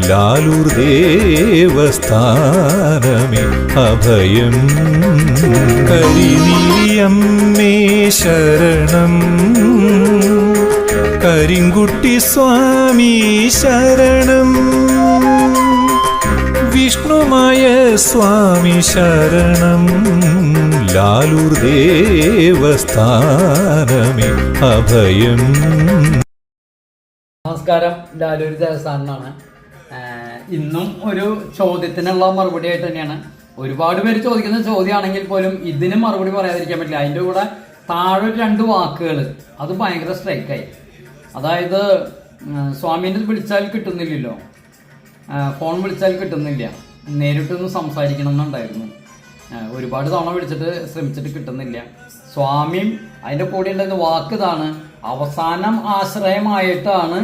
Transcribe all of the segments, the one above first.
ലാലൂർ ദേവസ്ഥാനമേ അഭയം. കരിനീലിയമ്മേ ശരണം, കരിങ്കുട്ടി സ്വാമി ശരണം, വിഷ്ണുമായ സ്വാമി ശരണം, ലാലൂർ ദേവസ്ഥാനമേ അഭയം. നമസ്കാരം, ലാലൂർ ദേവസ്ഥാനാണ്. ഇന്നും ഒരു ചോദ്യത്തിനുള്ള മറുപടി ആയിട്ട് തന്നെയാണ്. ഒരുപാട് പേര് ചോദിക്കുന്ന ചോദ്യമാണെങ്കിൽ പോലും ഇതിന് മറുപടി പറയാതിരിക്കാൻ പറ്റില്ല. അതിൻ്റെ കൂടെ താഴെ 2 വാക്കുകൾ അത് ഭയങ്കര സ്ട്രൈക്കായി. അതായത് സ്വാമീനെ വിളിച്ചാൽ കിട്ടുന്നില്ലല്ലോ, ഫോൺ വിളിച്ചാൽ കിട്ടുന്നില്ല, നേരിട്ടൊന്ന് സംസാരിക്കണം എന്നുണ്ടായിരുന്നു. ഒരുപാട് തവണ വിളിച്ചിട്ട് ശ്രമിച്ചിട്ട് കിട്ടുന്നില്ല. സ്വാമിയും അതിൻ്റെ കൂടെ ഉണ്ടായിരുന്ന വാക്ക് ഇതാണ്: അവസാന ആശ്രയമായിട്ടാണ്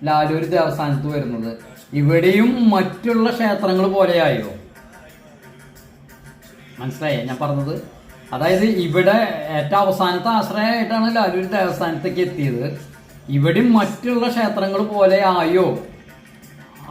ലാലൂർ ദേവസ്ഥാനത്ത് വരുന്നത്. ഇവിടെയും മറ്റുള്ള ക്ഷേത്രങ്ങൾ പോലെയായോ? മനസ്സിലായേ ഞാൻ പറഞ്ഞത്? അതായത് ഇവിടെ ഏറ്റവും അവസാനത്തെ ആശ്രയമായിട്ടാണ് ലാലൂർ ദേവസ്ഥാനത്തേക്ക് എത്തിയത്. ഇവിടെയും മറ്റുള്ള ക്ഷേത്രങ്ങൾ പോലെ ആയോ?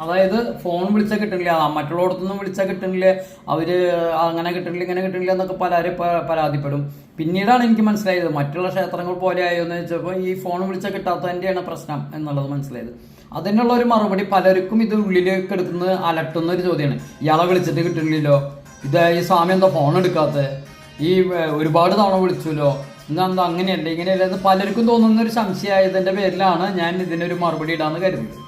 അതായത് ഫോൺ വിളിച്ചാൽ കിട്ടുന്നില്ല, മറ്റുള്ളടത്തൊന്നും വിളിച്ചാൽ കിട്ടുന്നില്ല, അവര് അങ്ങനെ കിട്ടുന്നില്ല ഇങ്ങനെ കിട്ടുന്നില്ല എന്നൊക്കെ പലരും പരാതിപ്പെടും. പിന്നീടാണ് എനിക്ക് മനസ്സിലായത് മറ്റുള്ള ക്ഷേത്രങ്ങൾ പോലെ ആയോ എന്ന് വെച്ചപ്പോൾ ഈ ഫോൺ വിളിച്ചാൽ കിട്ടാത്തതിൻ്റെയാണ് പ്രശ്നം എന്നുള്ളത് മനസ്സിലായത്. അതിനുള്ള ഒരു മറുപടി പലർക്കും ഇത് ഉള്ളിലേക്ക് എടുക്കുന്ന അലട്ടുന്ന ഒരു ചോദ്യമാണ്. ഇയാളെ വിളിച്ചിട്ട് കിട്ടുന്നില്ലല്ലോ, ഈ സ്വാമി എന്താ ഫോൺ എടുക്കാത്തത്, ഈ ഒരുപാട് തവണ വിളിച്ചല്ലോ, എന്താ അങ്ങനെയല്ല ഇങ്ങനെയല്ല എന്ന് പലർക്കും തോന്നുന്ന ഒരു സംശയമായതിൻ്റെ പേരിലാണ് ഞാൻ ഇതിനൊരു മറുപടി ഇടാന്ന് കരുതുന്നത്.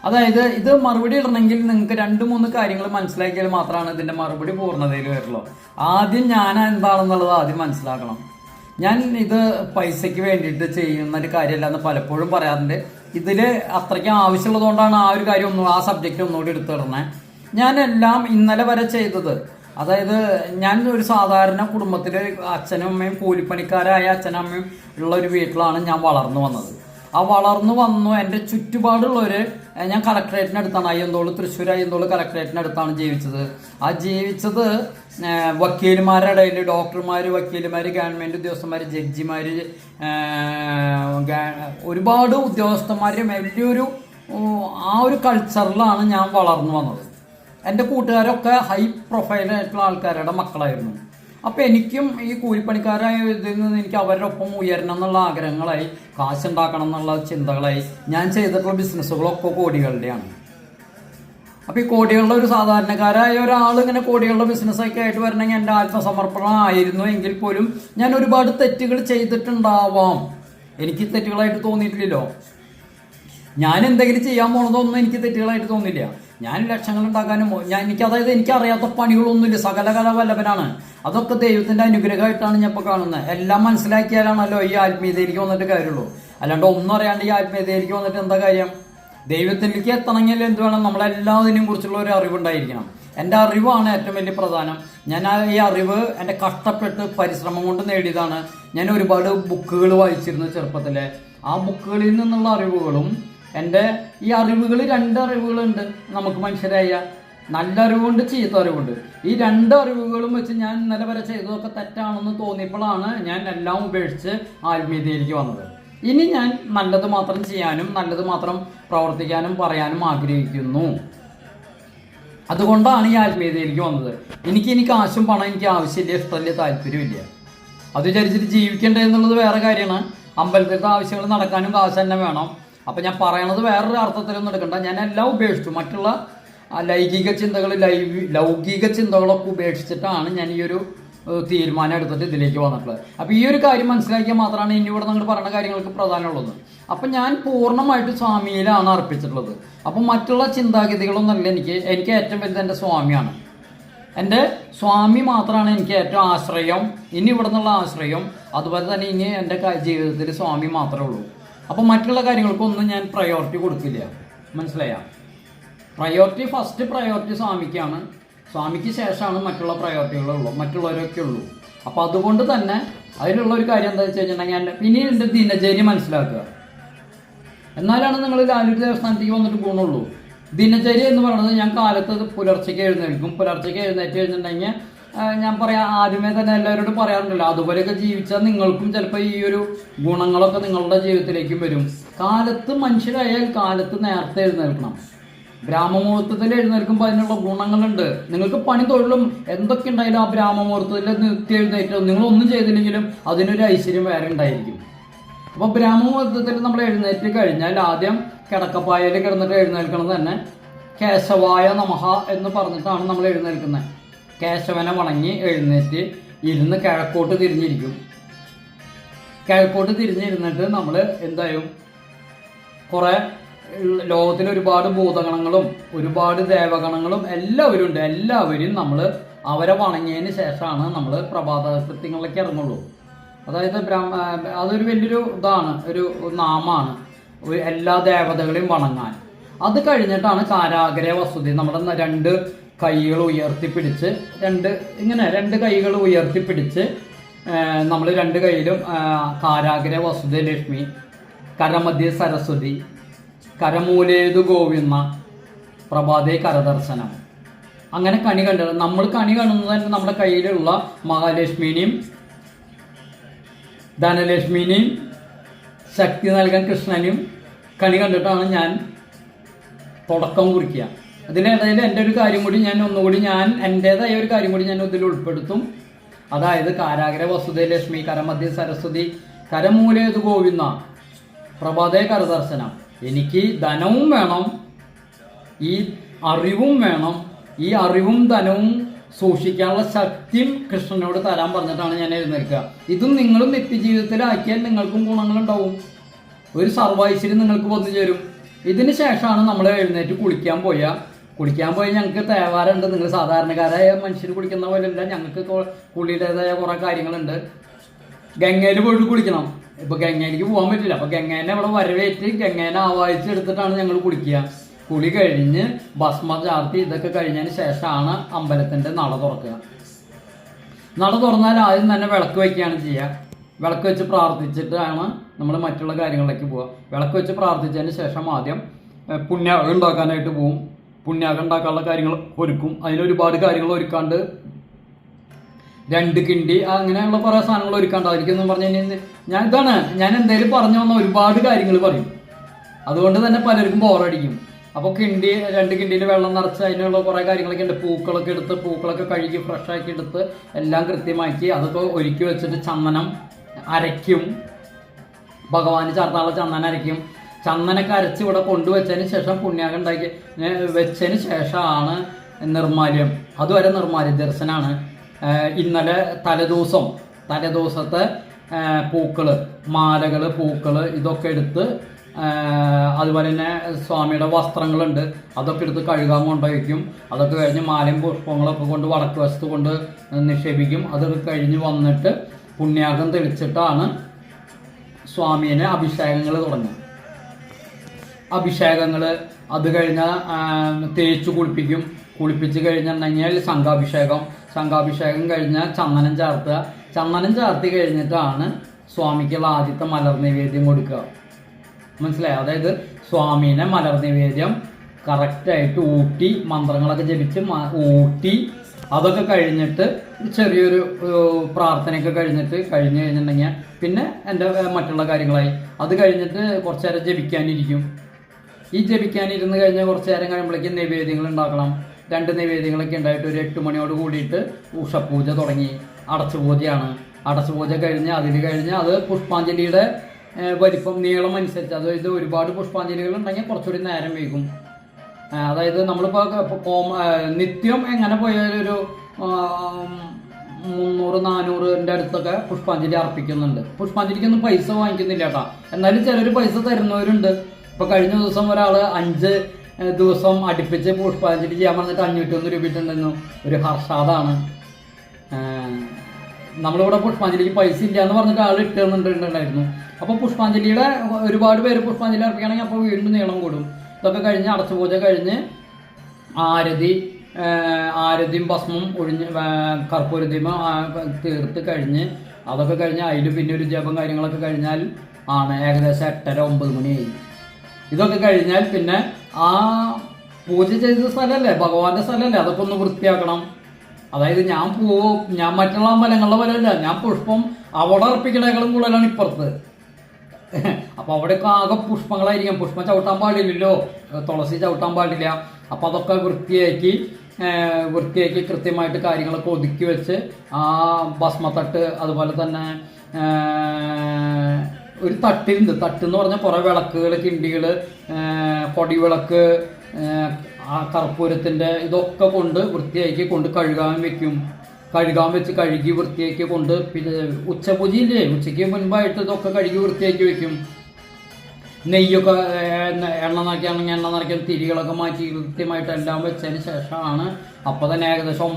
അതായത് ഇത് മറുപടി ഇടണമെങ്കിൽ നിങ്ങൾക്ക് 2-3 കാര്യങ്ങൾ മനസ്സിലാക്കിയാൽ മാത്രമാണ് ഇതിൻ്റെ മറുപടി പൂർണ്ണതയിൽ വരുള്ളൂ. ആദ്യം ഞാൻ എന്താണെന്നുള്ളത് ആദ്യം മനസ്സിലാക്കണം. ഞാൻ ഇത് പൈസയ്ക്ക് വേണ്ടിയിട്ട് ചെയ്യുന്ന ഒരു കാര്യമല്ല എന്ന് പലപ്പോഴും പറയാറുണ്ട്. ഇതിൽ അത്രയ്ക്ക് ആവശ്യമുള്ളതുകൊണ്ടാണ് ആ ഒരു കാര്യം ആ സബ്ജക്റ്റ് ഒന്നുകൂടി എടുത്തിടണേ. ഞാനെല്ലാം ഇന്നലെ വരെ ചെയ്തത്, അതായത് ഞാൻ ഒരു സാധാരണ കുടുംബത്തിൽ അച്ഛനും അമ്മയും കൂലിപ്പണിക്കാരായ അച്ഛനും അമ്മയും ഉള്ള ഒരു വീട്ടിലാണ് ഞാൻ വളർന്നു വന്നത്. ആ വളർന്നു വന്നു എൻ്റെ ചുറ്റുപാടുള്ളവർ, ഞാൻ കളക്ടറേറ്റിനടുത്താണ്, അയ്യന്തോള് തൃശ്ശൂർ അയ്യന്തോള് കളക്ടറേറ്റിനടുത്താണ് ജീവിച്ചത്. ആ ജീവിച്ചത് വക്കീലുമാരുടെ ഇടയിൽ ഡോക്ടർമാർ, വക്കീലുമാർ, ഗവൺമെൻറ് ഉദ്യോഗസ്ഥന്മാർ, ജഡ്ജിമാർ, ഒരുപാട് ഉദ്യോഗസ്ഥന്മാരും വലിയൊരു ആ ഒരു കൾച്ചറിലാണ് ഞാൻ വളർന്നു വന്നത്. എൻ്റെ കൂട്ടുകാരൊക്കെ ഹൈ പ്രൊഫൈലായിട്ടുള്ള ആൾക്കാരുടെ മക്കളായിരുന്നു. അപ്പോൾ എനിക്കും ഈ കൂലിപ്പണിക്കാരായ ഇതിൽ നിന്ന് എനിക്ക് അവരുടെ ഒപ്പം ഉയരണം എന്നുള്ള ആഗ്രഹങ്ങളായി, കാശുണ്ടാക്കണം എന്നുള്ള ചിന്തകളായി. ഞാൻ ചെയ്തിട്ടുള്ള ബിസിനസ്സുകളൊക്കെ കോടികളുടെയാണ്. അപ്പോൾ ഈ കോടികളുടെ ഒരു സാധാരണക്കാരായ ഒരാൾ ഇങ്ങനെ കോടികളുടെ ബിസിനസ്സൊക്കെ ആയിട്ട് വരണമെങ്കിൽ എൻ്റെ ആത്മസമർപ്പണം ആയിരുന്നു. എങ്കിൽ പോലും ഞാൻ ഒരുപാട് തെറ്റുകൾ ചെയ്തിട്ടുണ്ടാവാം. എനിക്ക് തെറ്റുകളായിട്ട് തോന്നിയിട്ടില്ലല്ലോ. ഞാൻ എന്തെങ്കിലും ചെയ്യാൻ പോണതൊന്നും എനിക്ക് തെറ്റുകളായിട്ട് തോന്നില്ല. ഞാൻ ലക്ഷങ്ങൾ ഉണ്ടാക്കാനും എനിക്കറിയാത്ത പണികളൊന്നുമില്ല. സകലകല വല്ലഭനാണ്. അതൊക്കെ ദൈവത്തിൻ്റെ അനുഗ്രഹമായിട്ടാണ് ഞാൻ ഇപ്പോൾ കാണുന്നത്. എല്ലാം മനസ്സിലാക്കിയാലാണല്ലോ ഈ ആത്മീയതയിലേക്ക് വന്നിട്ട് കാര്യമുള്ളൂ. അല്ലാണ്ട് ഒന്നും അറിയാണ്ട് ഈ ആത്മീയതയിലേക്ക് വന്നിട്ട് എന്താ കാര്യം? ദൈവത്തിലേക്ക് എത്തണമെങ്കിൽ എന്ത് വേണം? നമ്മളെല്ലാതിനെയും കുറിച്ചുള്ള ഒരു അറിവുണ്ടായിരിക്കണം. എൻ്റെ അറിവാണ് ഏറ്റവും വലിയ പ്രധാനം. ഞാൻ ഈ അറിവ് എൻ്റെ കഷ്ടപ്പെട്ട് പരിശ്രമം കൊണ്ട് നേടിയതാണ്. ഞാൻ ഒരുപാട് ബുക്കുകൾ വായിച്ചിരുന്നു ചെറുപ്പത്തിലെ. ആ ബുക്കുകളിൽ നിന്നുള്ള അറിവുകളും എൻ്റെ ഈ അറിവുകൾ 2 അറിവുകളുണ്ട് നമുക്ക് മനുഷ്യരായ. നല്ല അറിവുണ്ട്, ചീത്ത അറിവുണ്ട്. ഈ 2 അറിവുകളും വെച്ച് ഞാൻ ഇന്നലെ വരെ ചെയ്തതൊക്കെ തെറ്റാണെന്ന് തോന്നിയപ്പോഴാണ് ഞാൻ എല്ലാം ഉപേക്ഷിച്ച് ആത്മീയതയിലേക്ക് വന്നത്. ഇനി ഞാൻ നല്ലത് മാത്രം ചെയ്യാനും നല്ലത് മാത്രം പ്രവർത്തിക്കാനും പറയാനും ആഗ്രഹിക്കുന്നു. അതുകൊണ്ടാണ് ഈ ആത്മീയതയിലേക്ക് വന്നത്. എനിക്ക് കാശും പണം എനിക്ക് ആവശ്യമില്ല, ഇഷ്ടമില്ല, താല്പര്യമില്ല. അത് വിചാരിച്ചിട്ട് ജീവിക്കേണ്ടത് എന്നുള്ളത് വേറെ കാര്യമാണ്. അമ്പലത്തിലത്തെ ആവശ്യങ്ങൾ നടക്കാനും കാശ് തന്നെ വേണം. അപ്പം ഞാൻ പറയണത് വേറൊരു അർത്ഥത്തിലൊന്നും എടുക്കണ്ട. ഞാൻ എല്ലാം ഉപേക്ഷിച്ചു. മറ്റുള്ള ലൗകിക ചിന്തകളൊക്കെ ഉപേക്ഷിച്ചിട്ടാണ് ഞാൻ ഈ ഒരു തീരുമാനം എടുത്തിട്ട് ഇതിലേക്ക് വന്നിട്ടുള്ളത്. അപ്പോൾ ഈ ഒരു കാര്യം മനസ്സിലാക്കിയാൽ മാത്രമാണ് ഇനി ഇവിടെ നിങ്ങൾ പറയുന്ന കാര്യങ്ങൾക്ക് പ്രാധാന്യമുള്ളത്. അപ്പം ഞാൻ പൂർണ്ണമായിട്ട് സ്വാമിയിലാണ് അർപ്പിച്ചിട്ടുള്ളത്. അപ്പം മറ്റുള്ള ചിന്താഗതികളൊന്നുമല്ല. എനിക്ക് ഏറ്റവും വലുത് എൻ്റെ സ്വാമിയാണ്. എൻ്റെ സ്വാമി മാത്രമാണ് എനിക്ക് ഏറ്റവും ആശ്രയം. ഇനി ഇവിടെ നിന്നുള്ള ആശ്രയം, അതുപോലെ തന്നെ ഇനി എൻ്റെ ജീവിതത്തിൽ സ്വാമി മാത്രമേ ഉള്ളൂ. അപ്പോൾ മറ്റുള്ള കാര്യങ്ങൾക്കൊന്നും ഞാൻ പ്രയോറിറ്റി കൊടുക്കില്ല. മനസ്സിലായ? ഫസ്റ്റ് പ്രയോറിറ്റി സ്വാമിക്കാണ്. സ്വാമിക്ക് ശേഷമാണ് മറ്റുള്ള പ്രയോറിറ്റികളുള്ളൂ, മറ്റുള്ളവരൊക്കെ ഉള്ളൂ. അപ്പോൾ അതുകൊണ്ട് തന്നെ അതിനുള്ള ഒരു കാര്യം എന്താ വെച്ച് കഴിഞ്ഞിട്ടുണ്ടെങ്കിൽ ഇനി എൻ്റെ ദിനചര്യ മനസ്സിലാക്കുക. എന്നാലാണ് നിങ്ങൾ ലാലൂർ ദേവസ്ഥാനത്തേക്ക് വന്നിട്ട് ഗുണമുള്ളൂ. ദിനചര്യ എന്ന് പറയുന്നത് ഞാൻ കാലത്ത് പുലർച്ചയ്ക്ക് എഴുന്നേൽക്കും. പുലർച്ചയ്ക്ക് എഴുന്നേറ്റ് കഴിഞ്ഞിട്ടുണ്ടെങ്കിൽ ഞാൻ പറയാം, ആദ്യമേ തന്നെ എല്ലാവരോടും പറയാറുണ്ടല്ലോ, അതുപോലെയൊക്കെ ജീവിച്ചാൽ നിങ്ങൾക്കും ചിലപ്പോൾ ഈ ഒരു ഗുണങ്ങളൊക്കെ നിങ്ങളുടെ ജീവിതത്തിലേക്കും വരും. കാലത്ത് മനുഷ്യരായാൽ കാലത്ത് നേരത്തെ എഴുന്നേൽക്കണം. ബ്രാഹ്മമുഹൂർത്തത്തിൽ എഴുന്നേൽക്കുമ്പോൾ അതിനുള്ള ഗുണങ്ങളുണ്ട്. നിങ്ങൾക്ക് പണി തൊഴിലും എന്തൊക്കെ ഉണ്ടായാലും ആ ബ്രാഹ്മമുഹൂർത്തത്തിൽ നിത്യം എഴുന്നേറ്റ് നിങ്ങളൊന്നും ചെയ്തില്ലെങ്കിലും അതിനൊരു ഐശ്വര്യം വേറെ ഉണ്ടായിരിക്കും. അപ്പോൾ ബ്രാഹ്മമുഹൂർത്തത്തിൽ നമ്മൾ എഴുന്നേറ്റ് കഴിഞ്ഞാൽ ആദ്യം കിടക്കപ്പായയിൽ കിടന്നിട്ട് എഴുന്നേൽക്കുന്നത് തന്നെ കേശവായ നമഃ എന്ന് പറഞ്ഞിട്ടാണ് നമ്മൾ എഴുന്നേൽക്കുന്നത്. കേശവനെ വണങ്ങി എഴുന്നേറ്റ് ഇരുന്ന് കിഴക്കോട്ട് തിരിഞ്ഞിരിക്കും. കിഴക്കോട്ട് തിരിഞ്ഞിരുന്നിട്ട് നമ്മൾ എന്തായും കുറേ ലോകത്തിൽ ഒരുപാട് ഭൂതഗണങ്ങളും ഒരുപാട് ദേവഗണങ്ങളും എല്ലാവരും ഉണ്ട്. എല്ലാവരും നമ്മൾ അവരെ വണങ്ങിയതിന് ശേഷമാണ് നമ്മൾ പ്രഭാത കൃത്യങ്ങളിലേക്ക് ഇറങ്ങുള്ളൂ. അതായത് അതൊരു വലിയൊരു ഇതാണ്, ഒരു നാമാണ് എല്ലാ ദേവതകളെയും വണങ്ങാൻ. അത് കഴിഞ്ഞിട്ടാണ് കാരാഗ്രഹ വസുതി. നമ്മുടെ രണ്ട് കൈകൾ ഉയർത്തിപ്പിടിച്ച് രണ്ട് കൈകൾ ഉയർത്തിപ്പിടിച്ച് നമ്മൾ രണ്ട് കൈയിലും കാരാഗ്രഹ വസുദേ ലക്ഷ്മി, കരമധ്യ സരസ്വതി, കരമൂലേതു ഗോവിന്ദ, പ്രഭാതേ കരദർശനം. അങ്ങനെ കണി കണ്ടത് നമ്മൾ കണി കാണുന്നത് തന്നെ നമ്മുടെ കയ്യിലുള്ള മഹാലക്ഷ്മിനെയും ധനലക്ഷ്മിനെയും ശക്തി നൽകാൻ കൃഷ്ണനെയും കണി കണ്ടിട്ടാണ് ഞാൻ തുടക്കം കുറിക്കുക. അതിനിടയിൽ എൻ്റെ ഒരു കാര്യം കൂടി ഞാൻ എൻ്റേതായ ഒരു കാര്യം കൂടി ഞാൻ ഇതിൽ ഉൾപ്പെടുത്തും. അതായത് കാരാഗ്രഹ വസുദേ ലക്ഷ്മി, കരമധ്യ സരസ്വതി, കരമൂലേതു ഗോവിന്ദ, പ്രഭാതേ കരദർശനം. എനിക്ക് ധനവും വേണം, ഈ അറിവും വേണം. ഈ അറിവും ധനവും സൂക്ഷിക്കാനുള്ള ശക്തിയും കൃഷ്ണനോട് തരാൻ പറഞ്ഞിട്ടാണ് ഞാൻ എഴുന്നേൽക്കുക. ഇതും നിങ്ങളും നിത്യജീവിതത്തിലാക്കിയാൽ നിങ്ങൾക്കും ഗുണങ്ങളുണ്ടാവും. ഒരു സർവൈശ്വര്യം നിങ്ങൾക്ക് വന്നു ചേരും. ഇതിന് ശേഷമാണ് നമ്മൾ എഴുന്നേറ്റ് കുളിക്കാൻ പോയി ഞങ്ങൾക്ക് തേവാറുണ്ട്. നിങ്ങൾ സാധാരണക്കാരായ മനുഷ്യർ കുളിക്കുന്ന പോലെയല്ല, ഞങ്ങൾക്ക് കുളിയുടേതായ കുറേ കാര്യങ്ങളുണ്ട്. ഗംഗയിൽ പോയിട്ട് കുളിക്കണം. ഇപ്പൊ ഗംഗയിലേക്ക് പോകാൻ പറ്റില്ല. അപ്പൊ ഗംഗേനെ അവിടെ വരവേറ്റ് ഗംഗേനെ ആവാഹിച്ചെടുത്തിട്ടാണ് ഞങ്ങൾ കുളിക്കുക. കുളി കഴിഞ്ഞ് ഭസ്മ ചാർത്തി ഇതൊക്കെ കഴിഞ്ഞതിന് ശേഷമാണ് അമ്പലത്തിന്റെ നട തുറക്കുക. നട തുറന്നാൽ ആദ്യം തന്നെ വിളക്ക് വയ്ക്കുകയാണ് ചെയ്യുക. വിളക്ക് വെച്ച് പ്രാർത്ഥിച്ചിട്ടാണ് നമ്മൾ മറ്റുള്ള കാര്യങ്ങളിലേക്ക് പോവുക. വിളക്ക് വെച്ച് പ്രാർത്ഥിച്ചതിന് ശേഷം ആദ്യം പുണ്യാകം ഉണ്ടാക്കാനായിട്ട് പോവും. പുണ്യാകം ഉണ്ടാക്കാനുള്ള കാര്യങ്ങൾ ഒരുക്കും. അതിനൊരുപാട് കാര്യങ്ങൾ ഒരുക്കാണ്ട് 2 കിണ്ടി അങ്ങനെയുള്ള കുറേ സാധനങ്ങൾ ഒരുക്കാണ്ടായിരിക്കും പറഞ്ഞു കഴിഞ്ഞാൽ ഞാൻ എന്തായാലും പറഞ്ഞു വന്ന ഒരുപാട് കാര്യങ്ങൾ പറയും. അതുകൊണ്ട് തന്നെ പലർക്കും ബോറടിക്കും. അപ്പോൾ 2 കിണ്ടിയിൽ വെള്ളം നിറച്ച് അതിനുള്ള കുറേ കാര്യങ്ങളൊക്കെ ഉണ്ട്. പൂക്കളൊക്കെ കഴുകി ഫ്രഷാക്കി എടുത്ത് എല്ലാം കൃത്യമാക്കി അതൊക്കെ ഒരുക്കി വെച്ചിട്ട് ചന്ദനം അരയ്ക്കും. ഭഗവാന് ചാർത്താനുള്ള ചന്ദനം അരയ്ക്കും. ചന്ദനൊക്കെ അരച്ച് ഇവിടെ കൊണ്ടുവച്ചതിന് ശേഷം പുണ്യാകം ഉണ്ടാക്കി വെച്ചതിന് ശേഷമാണ് നിർമ്മാല്യം. അതുവരെ നിർമ്മാല്യ ദർശനമാണ്. ഇന്നലെ തലേദിവസത്തെ പൂക്കള്, മാലകള്, പൂക്കള് ഇതൊക്കെ എടുത്ത്, അതുപോലെ തന്നെ സ്വാമിയുടെ വസ്ത്രങ്ങളുണ്ട് അതൊക്കെ എടുത്ത് കഴുകാൻ കൊണ്ടുവയ്ക്കും. അതൊക്കെ കഴിഞ്ഞ് മാലയും പുഷ്പങ്ങളൊക്കെ കൊണ്ട് വടക്ക് വശത്ത് കൊണ്ട് നിക്ഷേപിക്കും. അതൊക്കെ കഴിഞ്ഞ് വന്നിട്ട് പുണ്യാകം തെളിച്ചിട്ടാണ് സ്വാമീനെ അഭിഷേകങ്ങൾ തുടങ്ങും. അത് കഴിഞ്ഞാൽ തേച്ച് കുളിപ്പിച്ച് കഴിഞ്ഞിട്ടുണ്ടെങ്കിൽ സംഘാഭിഷേകം കഴിഞ്ഞാൽ ചന്ദനം ചാർത്തി കഴിഞ്ഞിട്ടാണ് സ്വാമിക്കുള്ള ആദ്യത്തെ മലർ നിവേദ്യം കൊടുക്കുക. മനസ്സിലായി? അതായത് സ്വാമീനെ മലർ നിവേദ്യം കറക്റ്റായിട്ട് ഊട്ടി മന്ത്രങ്ങളൊക്കെ ജപിച്ച് ഊട്ടി അതൊക്കെ കഴിഞ്ഞിട്ട് ചെറിയൊരു പ്രാർത്ഥനയൊക്കെ കഴിഞ്ഞിട്ടുണ്ടെങ്കിൽ പിന്നെ എൻ്റെ മറ്റുള്ള കാര്യങ്ങളായി. അത് കഴിഞ്ഞിട്ട് കുറച്ച് നേരം ജപിക്കാനിരിക്കും. ഈ ജപിക്കാനിരുന്ന് കഴിഞ്ഞാൽ കുറച്ച് നേരം കഴിയുമ്പോഴേക്കും നിവേദ്യങ്ങൾ ഉണ്ടാക്കണം. 2 നിവേദ്യങ്ങളൊക്കെ ഉണ്ടായിട്ട് ഒരു 8 മണിയോട് കൂടിയിട്ട് ഉഷപൂജ തുടങ്ങി. അടച്ചുപൂജയാണ്. അടച്ചുപൂജ കഴിഞ്ഞ് അത് പുഷ്പാഞ്ജലിയുടെ വലിപ്പം നീളം അനുസരിച്ച്, അതായത് ഒരുപാട് പുഷ്പാഞ്ജലികൾ ഉണ്ടെങ്കിൽ കുറച്ചുകൂടി നേരം വൈകും. അതായത് നമ്മളിപ്പോൾ നിത്യം എങ്ങനെ പോയാലൊരു 300-400ൻ്റെ അടുത്തൊക്കെ പുഷ്പാഞ്ജലി അർപ്പിക്കുന്നുണ്ട്. പുഷ്പാഞ്ജലിക്കൊന്നും പൈസ വാങ്ങിക്കുന്നില്ല കേട്ടോ. എന്നാലും ചിലർ പൈസ തരുന്നവരുണ്ട്. ഇപ്പോൾ കഴിഞ്ഞ ദിവസം ഒരാൾ 5 ദിവസം അടുപ്പിച്ച് പുഷ്പാഞ്ജലി ചെയ്യാൻ പറഞ്ഞിട്ട് 501 രൂപ ഇട്ടുണ്ടെന്നു. ഒരു ഹർഷാദാണ്. നമ്മളിവിടെ പുഷ്പാഞ്ജലിക്ക് പൈസ ഇല്ല എന്ന് പറഞ്ഞിട്ട് ആൾ ഇട്ടുണ്ടായിരുന്നു. അപ്പോൾ പുഷ്പാഞ്ജലിയുടെ ഒരുപാട് പേര് പുഷ്പാഞ്ജലി അർപ്പിക്കുകയാണെങ്കിൽ അപ്പോൾ വീണ്ടും നീളം കൂടും. ഇതൊക്കെ കഴിഞ്ഞ് അടച്ചുപൂജ കഴിഞ്ഞ് ആരതിയും ഭസ്മം ഒഴിഞ്ഞ് കർപ്പൂരദീപം തീർത്ത് കഴിഞ്ഞ് അതൊക്കെ കഴിഞ്ഞ് അതിൽ പിന്നെ ഒരു ജപം കാര്യങ്ങളൊക്കെ കഴിഞ്ഞാൽ ആണ് ഏകദേശം 8:30-9 മണിയായി. ഇതൊക്കെ കഴിഞ്ഞാൽ പിന്നെ ആ പൂജ ചെയ്ത സ്ഥലമല്ലേ, ഭഗവാന്റെ സ്ഥലമല്ലേ, അതൊക്കെ ഒന്ന് വൃത്തിയാക്കണം. അതായത് ഞാൻ മറ്റുള്ള അമ്പലങ്ങളുടെ പോലെയല്ല, ഞാൻ പുഷ്പം അവിടെ അർപ്പിക്കണേക്കാളും കൂടുതലാണ് ഇപ്പുറത്ത്. അപ്പോൾ അവിടെയൊക്കെ ആകെ പുഷ്പങ്ങളായിരിക്കും. പുഷ്പം ചവിട്ടാൻ പാടില്ലല്ലോ, തുളസി ചവിട്ടാൻ പാടില്ല. അപ്പോൾ അതൊക്കെ വൃത്തിയാക്കി കൃത്യമായിട്ട് കാര്യങ്ങളൊക്കെ ഒതുക്കി വെച്ച് ആ ഭസ്മത്തട്ട്, അതുപോലെ തന്നെ ഒരു തട്ടിലുണ്ട്. തട്ടെന്ന് പറഞ്ഞാൽ കുറേ വിളക്കുകൾ, കിണ്ടികൾ, പൊടിവിളക്ക്, ആ കർപ്പൂരത്തിൻ്റെ ഇതൊക്കെ കൊണ്ട് വൃത്തിയാക്കി കൊണ്ട് കഴുകാൻ വെച്ച് കഴുകി വൃത്തിയാക്കി കൊണ്ട്, പിന്നെ ഉച്ചപൂജയില്ലേ, ഉച്ചയ്ക്ക് മുൻപായിട്ട് ഇതൊക്കെ കഴുകി വൃത്തിയാക്കി വെക്കും. നെയ്യൊക്കെ എണ്ണ നിറയ്ക്കുകയാണെങ്കിൽ എണ്ണ നിറയ്ക്കാൻ തിരികളൊക്കെ മാറ്റി കൃത്യമായിട്ട് എല്ലാം വെച്ചതിന് ശേഷമാണ്. അപ്പോൾ തന്നെ ഏകദേശം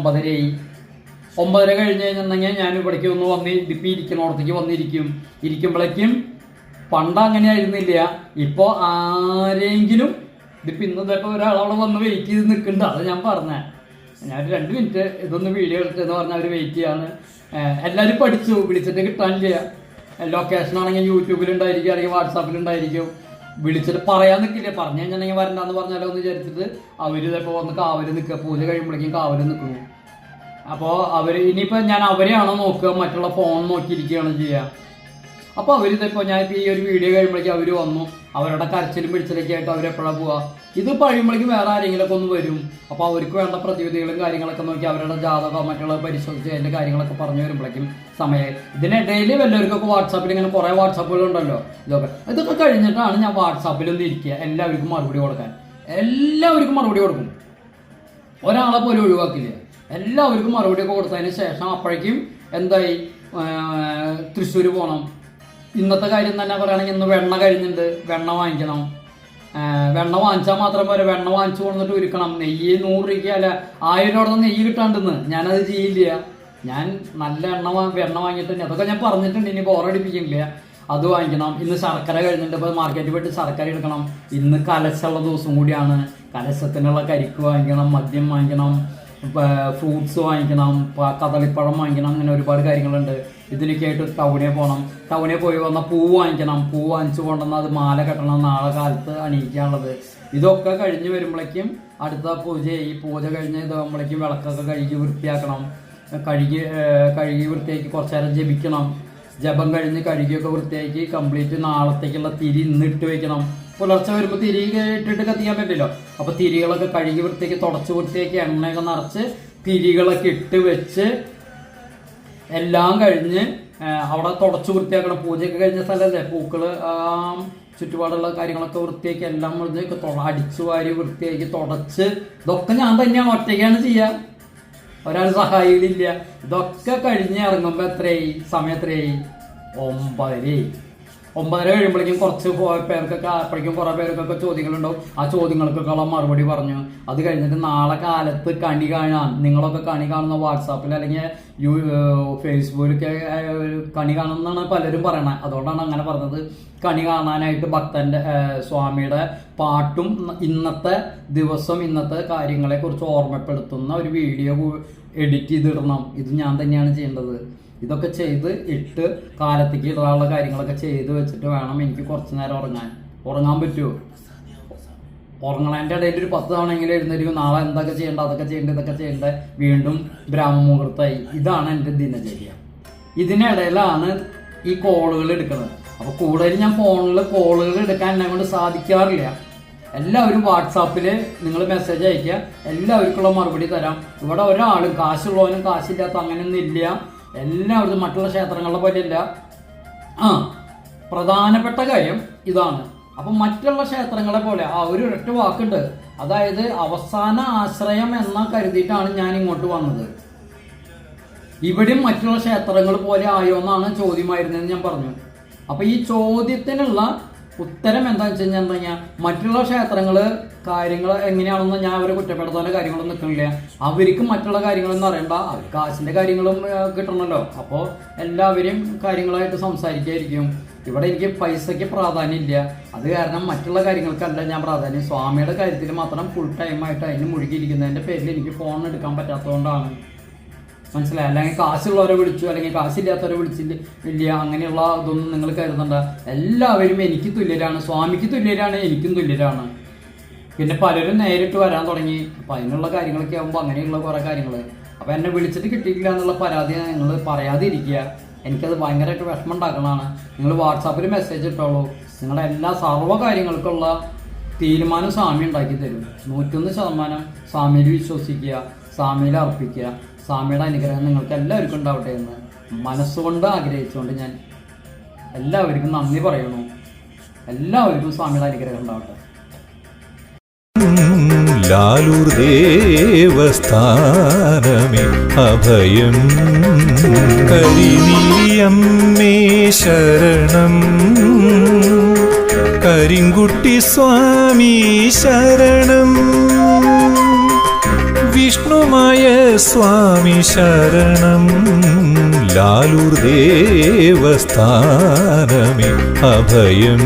9:30 കഴിഞ്ഞ് കഴിഞ്ഞിട്ടുണ്ടെങ്കിൽ ഞാൻ ഇവിടേക്ക് ഒന്ന് ഇതിപ്പോൾ ഇരിക്കണോടത്തേക്ക് ഇരിക്കുമ്പോഴേക്കും പണ്ട് അങ്ങനെ ആയിരുന്നില്ല. ഇപ്പോൾ ആരെങ്കിലും ഇതിപ്പോൾ ഇന്നത്തെ ഒരാളവിടെ വന്ന് വെയിറ്റ് ചെയ്ത് നിൽക്കുന്നുണ്ട്. അത് ഞാൻ പറഞ്ഞേ, ഞാൻ 2 മിനിറ്റ് ഇതൊന്ന് വീഡിയോ എടുത്തെന്ന് പറഞ്ഞാൽ അവർ വെയിറ്റ് ചെയ്യാണ്. എല്ലാവരും പഠിച്ചു, വിളിച്ചിട്ട് കിട്ടാനില്ല. ലൊക്കേഷൻ ആണെങ്കിൽ യൂട്യൂബിലുണ്ടായിരിക്കും, അല്ലെങ്കിൽ വാട്സാപ്പിലുണ്ടായിരിക്കും. വിളിച്ചിട്ട് പറയാൻ നിൽക്കില്ല. പറഞ്ഞു കഴിഞ്ഞിട്ടുണ്ടെങ്കിൽ വരണ്ടെന്ന് പറഞ്ഞാലോ എന്ന് വിചാരിച്ചിട്ട് അവർ ചിലപ്പോൾ വന്ന് കാവൽ നിൽക്കുക. പൂജ കഴിയുമ്പോഴേക്കും കാവൽ നിൽക്കുന്നു. അപ്പോൾ ഇനിയിപ്പോൾ ഞാൻ അവരെയാണോ നോക്കുക, മറ്റുള്ള ഫോൺ നോക്കിയിരിക്കുകയാണ് ചെയ്യുക. അപ്പോൾ അവരിതിപ്പോൾ ഞാനിപ്പോൾ ഈ ഒരു വീഡിയോ കഴിയുമ്പോഴേക്കും അവർ വന്നു. അവരുടെ കരച്ചിലും പിടിച്ചിലൊക്കെ ആയിട്ട് അവരെപ്പോഴാണ് പോവുക. ഇത് കഴിയുമ്പോഴേക്കും വേറെ ആരെങ്കിലുമൊക്കെ ഒന്ന് വരും. അപ്പോൾ അവർക്ക് വേണ്ട പ്രതിവിധികളും കാര്യങ്ങളൊക്കെ നോക്കി അവരുടെ ജാതകം മറ്റുള്ള പരിശോധിച്ച് അതിൻ്റെ കാര്യങ്ങളൊക്കെ പറഞ്ഞു വരുമ്പോഴേക്കും സമയമായി. ഇതിനിടയിൽ വല്ലവർക്കൊക്കെ വാട്സാപ്പിൽ ഇങ്ങനെ കുറേ വാട്സാപ്പുകളുണ്ടല്ലോ, ഇതൊക്കെ കഴിഞ്ഞിട്ടാണ് ഞാൻ വാട്സാപ്പിലൊന്നും ഇരിക്കുക. എല്ലാവർക്കും മറുപടി കൊടുക്കും. ഒരാളെ പോലും ഒഴിവാക്കില്ല. എല്ലാവർക്കും മറുപടിയൊക്കെ കൊടുത്തതിന് ശേഷം അപ്പോഴേക്കും എന്തായി, തൃശ്ശൂർ പോകണം. ഇന്നത്തെ കാര്യം തന്നെ പറയുകയാണെങ്കിൽ ഇന്ന് വെണ്ണ കഴിഞ്ഞിട്ടുണ്ട്, വെണ്ണ വാങ്ങിക്കണം. വെണ്ണ വാങ്ങിച്ചാൽ മാത്രം പോരെ, വെണ്ണ വാങ്ങിച്ചു കൊണ്ടിട്ട് ഉരുക്കണം. നെയ്യ് 100 രൂപയ്ക്ക് അല്ല 1000 രൂപ നെയ്യ് കിട്ടാണ്ടെന്ന് ഞാനത് ചെയ്യില്ല. ഞാൻ നല്ല വെണ്ണ വാങ്ങിയിട്ടുണ്ട്. അതൊക്കെ ഞാൻ പറഞ്ഞിട്ടുണ്ട്, ഇനി ബോറടിപ്പിക്കില്ല. അത് വാങ്ങിക്കണം. ഇന്ന് ശർക്കര കഴിഞ്ഞിട്ട് ഇപ്പോൾ മാർക്കറ്റിൽ പോയിട്ട് ശർക്കര എടുക്കണം. ഇന്ന് കലശമുള്ള ദിവസം കൂടിയാണ്. കലശത്തിനുള്ള കരിക്ക് വാങ്ങിക്കണം, മദ്യം വാങ്ങിക്കണം, ഫ്രൂട്ട്സ് വാങ്ങിക്കണം, കദളിപ്പഴം വാങ്ങിക്കണം. അങ്ങനെ ഒരുപാട് കാര്യങ്ങളുണ്ട്. ഇതിനൊക്കെ ആയിട്ട് ടൗണിൽ പോകണം. ടൗണിൽ പോയി വന്നാൽ പൂ വാങ്ങിക്കണം. പൂ വാങ്ങിച്ചു കൊണ്ടുവന്നാൽ അത് മാല കെട്ടണം, നാളെ കാലത്ത് അണിയിക്കാനുള്ളത്. ഇതൊക്കെ കഴിഞ്ഞ് വരുമ്പോഴേക്കും അടുത്ത പൂജ കഴിഞ്ഞ് ഇതാകുമ്പോഴേക്കും വിളക്കൊക്കെ കഴുകി വൃത്തിയാക്കണം. കഴുകി വൃത്തിയാക്കി കുറച്ച് നേരം ജപിക്കണം. ജപം കഴിഞ്ഞ് കഴുകിയൊക്കെ വൃത്തിയാക്കി കംപ്ലീറ്റ് നാളത്തേക്കുള്ള തിരി ഇന്നിട്ട് വെക്കണം. പുലർച്ചെ വരുമ്പോൾ തിരി ഇട്ടിട്ട് കത്തിക്കാൻ പറ്റില്ലോ. അപ്പോൾ തിരികളൊക്കെ കഴുകി വൃത്തിയാക്കി തുടച്ച് വൃത്തിയാക്കി എണ്ണയൊക്കെ നിറച്ച് തിരികളൊക്കെ ഇട്ട് വെച്ച് എല്ലാം കഴിഞ്ഞ് അവിടെ തുടച്ച് വൃത്തിയാക്കണം. പൂജയൊക്കെ കഴിഞ്ഞ സ്ഥലമല്ലേ, പൂക്കൾ ചുറ്റുപാടുള്ള കാര്യങ്ങളൊക്കെ വൃത്തിയാക്കി എല്ലാം അടിച്ചു വാരി വൃത്തിയാക്കി തുടച്ച് ഇതൊക്കെ ഞാൻ തന്നെയാണ്, ഒറ്റയ്ക്കാണ് ചെയ്യുക. ഒരാൾ സഹായികളില്ല. ഇതൊക്കെ കഴിഞ്ഞ് ഇറങ്ങുമ്പോൾ സമയം എത്രയായി? 9:30 കഴിയുമ്പോഴേക്കും കുറച്ച് പേർക്കൊക്കെ അപ്പോഴേക്കും കുറേ പേർക്കൊക്കെ ചോദ്യങ്ങളുണ്ടാവും. ആ ചോദ്യങ്ങൾക്കൊക്കെ മറുപടി പറഞ്ഞു. അത് കഴിഞ്ഞിട്ട് നാളെ കാലത്ത് കണി കാണാൻ, നിങ്ങളൊക്കെ കണി കാണുന്ന വാട്സാപ്പിൽ അല്ലെങ്കിൽ ഫേസ്ബുക്കിലൊക്കെ കണി കാണുമെന്നാണ് പലരും പറയണത്. അതുകൊണ്ടാണ് അങ്ങനെ പറഞ്ഞത്. കണി കാണാനായിട്ട് സ്വാമിയുടെ പാട്ടും ഇന്നത്തെ ദിവസം ഇന്നത്തെ കാര്യങ്ങളെക്കുറിച്ച് ഓർമ്മപ്പെടുത്തുന്ന ഒരു വീഡിയോ എഡിറ്റ് ചെയ്തിടണം. ഇത് ഞാൻ തന്നെയാണ് ചെയ്യേണ്ടത്. ഇതൊക്കെ ചെയ്ത് ഇട്ട് കാലത്തേക്ക് ഇടാനുള്ള കാര്യങ്ങളൊക്കെ ചെയ്ത് വെച്ചിട്ട് വേണം എനിക്ക് കുറച്ച് നേരം ഉറങ്ങാൻ പറ്റുമോ? ഉറങ്ങണതിൻ്റെ ഇടയിൽ ഒരു 10 തവണയെങ്കിലും എഴുന്നേരിക്കും. നാളെ എന്തൊക്കെ ചെയ്യേണ്ട, അതൊക്കെ ചെയ്യേണ്ടത്, ഇതൊക്കെ ചെയ്യേണ്ടത്. വീണ്ടും ബ്രാഹ്മമുഹൂർത്തമായി. ഇതാണ് എൻ്റെ ദിനചര്യ. ഇതിനിടയിലാണ് ഈ കോളുകൾ എടുക്കുന്നത്. അപ്പോൾ കൂടുതൽ ഞാൻ ഫോണിൽ കോളുകൾ എടുക്കാൻ എന്നെ കൊണ്ട് സാധിക്കാറില്ല. എല്ലാവരും വാട്സാപ്പിൽ നിങ്ങൾ മെസ്സേജ് അയയ്ക്കുക. എല്ലാവർക്കുള്ള മറുപടി തരാം. ഇവിടെ ഒരാളും കാശുള്ളവനും കാശില്ലാത്ത അങ്ങനെയൊന്നും ഇല്ല. എല്ലാവരും മറ്റുള്ള ക്ഷേത്രങ്ങളുടെ പോലെയല്ല. പ്രധാനപ്പെട്ട കാര്യം ഇതാണ്. അപ്പം മറ്റുള്ള ക്ഷേത്രങ്ങളെ പോലെ ഒരു ഒരൊറ്റ വാക്കുണ്ട്, അതായത് അവസാന ആശ്രയം എന്ന കരുതിയിട്ടാണ് ഞാൻ ഇങ്ങോട്ട് വന്നത്. ഇവിടെയും മറ്റുള്ള ക്ഷേത്രങ്ങൾ പോലെ ആയോ എന്നാണ് ചോദ്യമായിരുന്നതെന്ന് ഞാൻ പറഞ്ഞു. അപ്പം ഈ ചോദ്യത്തിനുള്ള ഉത്തരം എന്താണെന്ന് വെച്ച് കഴിഞ്ഞാൽ മറ്റുള്ള ക്ഷേത്രങ്ങൾ കാര്യങ്ങൾ എങ്ങനെയാണെന്ന് ഞാൻ അവരെ കുറ്റപ്പെടുത്താൻ കാര്യങ്ങളൊന്നും നിൽക്കണില്ല. അവർക്ക് മറ്റുള്ള കാര്യങ്ങളൊന്നും അറിയണ്ട, അവർ കാശിൻ്റെ കാര്യങ്ങളും കിട്ടണമല്ലോ. അപ്പോൾ എല്ലാവരും കാര്യങ്ങളായിട്ട് സംസാരിക്കായിരിക്കും. ഇവിടെ എനിക്ക് പൈസയ്ക്ക് പ്രാധാന്യമില്ല. അത് കാരണം മറ്റുള്ള കാര്യങ്ങൾക്കല്ല ഞാൻ പ്രാധാന്യം. സ്വാമിയുടെ കാര്യത്തിൽ മാത്രം ഫുൾ ടൈമായിട്ട് അതിന് മുഴുകിയിരിക്കുന്നതിൻ്റെ പേരിൽ എനിക്ക് ഫോൺ എടുക്കാൻ പറ്റാത്തതുകൊണ്ടാണ്. മനസ്സിലായി? അല്ലെങ്കിൽ കാശുള്ളവരെ വിളിച്ചു, അല്ലെങ്കിൽ കാശില്ലാത്തവരെ വിളിച്ചില്ല, അങ്ങനെയുള്ള ഇതൊന്നും നിങ്ങൾ കരുതണ്ട. എല്ലാവരും എനിക്ക് തുല്യരാണ്, സ്വാമിക്ക് തുല്യരാണ്, എനിക്കും തുല്യരാണ്. പിന്നെ പലരും നേരിട്ട് വരാൻ തുടങ്ങി. അപ്പം അതിനുള്ള കാര്യങ്ങളൊക്കെ ആകുമ്പോൾ അങ്ങനെയുള്ള കുറേ കാര്യങ്ങൾ. അപ്പം എന്നെ വിളിച്ചിട്ട് കിട്ടിയിട്ടില്ല എന്നുള്ള പരാതി നിങ്ങൾ പറയാതിരിക്കുക. എനിക്കത് ഭയങ്കരമായിട്ട് വിഷമം ഉണ്ടാക്കുന്നതാണ്. നിങ്ങൾ വാട്സാപ്പിൽ മെസ്സേജ് ഇട്ടോളൂ. നിങ്ങളുടെ എല്ലാ സർവ്വ കാര്യങ്ങൾക്കുള്ള തീരുമാനം സ്വാമി ഉണ്ടാക്കി തരും. 101% സ്വാമിയിൽ വിശ്വസിക്കുക, സ്വാമിയിൽ അർപ്പിക്കുക. സ്വാമിയുടെ അനുഗ്രഹം നിങ്ങൾക്ക് എല്ലാവർക്കും ഉണ്ടാവട്ടെ എന്ന് മനസ്സുകൊണ്ട് ആഗ്രഹിച്ചുകൊണ്ട് ഞാൻ എല്ലാവർക്കും നന്ദി പറയുന്നു. എല്ലാവർക്കും സ്വാമിയുടെ അനുഗ്രഹം ഉണ്ടാവട്ടെ. ലാലൂർ ദേവസ്ഥാനമേ അഭയം, കരിനീലിയമ്മേ ശരണം, കരിങ്കുട്ടി സ്വാമി ശരണം, വിഷ്ണുമായ സ്വാമി ശരണം, ലാലൂർ ദേവസ്ഥാനമേ അഭയം.